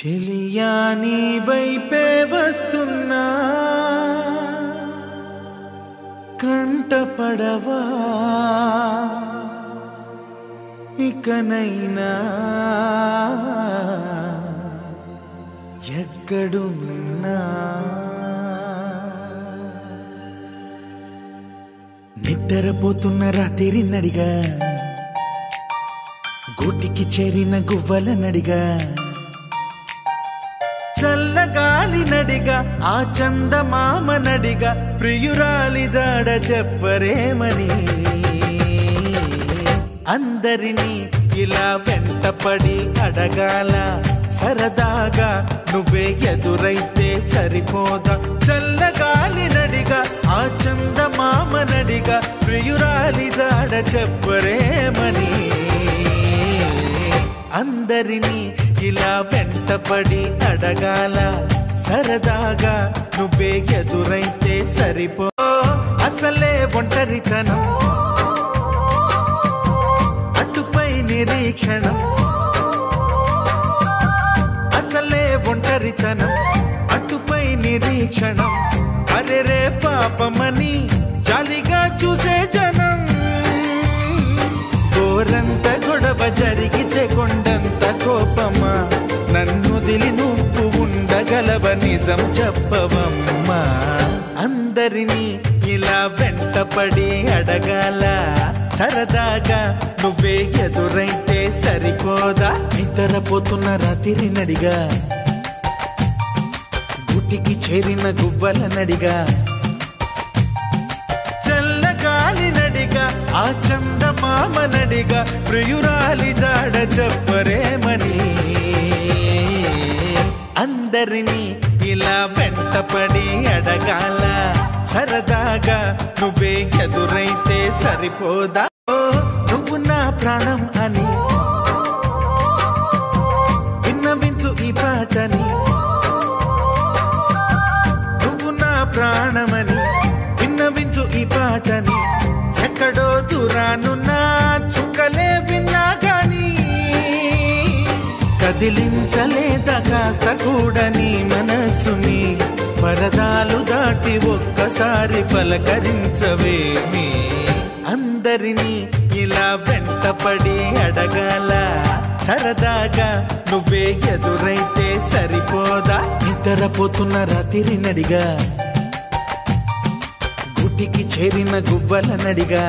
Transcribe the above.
చెలియా నీ వైపే వస్తున్నా కంటపడవా ఇకనైనా ఎక్కడున్నా నిద్రపోతున్న రాత్రి నడిగా గూటికి చేరిన గువ్వల నడిగా చల్లగాలి నడిగా ఆ చందమామ నడిగా ప్రియురాలి జాడ చెప్పరేమని అందరినీ ఇలా వెంటపడి అడగాల సరదాగా నువ్వే ఎదురైతే సరిపోదా చల్లగాలి నడిగా ఆ చందమామ నడిగా ప్రియురాలి జాడ చెప్పరేమని అందరినీ ఇలా వెంటపడి అడగాల సరదాగా నువ్వే ఎదురైతే సరిపో అసలే ఒంటరితనం అటుపై నిరీక్షణం అసలే ఒంటరితనం అటుపై నిరీక్షణం అరెరే పాపమని జాలిగా చూసే జనం గోరంత గొడవ జరిగితే కొండంత కోపమా నన్నుదిలి నువ్వు ఉండగలవ నిజం చెప్పవమ్మా అందరినీ ఇలా వెంటపడి అడగాల సరదాగా నువ్వే ఎదురైతే సరిపోదా నిద్రపోతున్న రాత్రి నడిగా గుటికి చేరిన గువ్వల నడిగా చల్లగాలి నడిగా ఆ చందమామ నడిగా ప్రియురాలి జాడ చెప్పరేమని అందరినీ ఇలా వెంటపడి అడగాల సరదాగా నువ్వే ఎదురైతే సరిపోదా నువ్వు నా ప్రాణం అని విన్నవించు ఈ పాటని నువ్వు నా ప్రాణమని విన్నవించు ఈ పాటని ఎక్కడో దూరానున్నా చుక్కలే విన్నా గాని కదిలించలేదా కాస్త కూడా నీ మనసుని పరదాలు దాటి ఒక్కసారి పలకరించవేమి అందరినీ ఇలా వెంటపడి అడగాల సరదాగా నువ్వే ఎదురైతే సరిపోదా నిద్రపోతున్న రాత్రి నడిగా గుటికి చేరిన గువ్వల నడిగా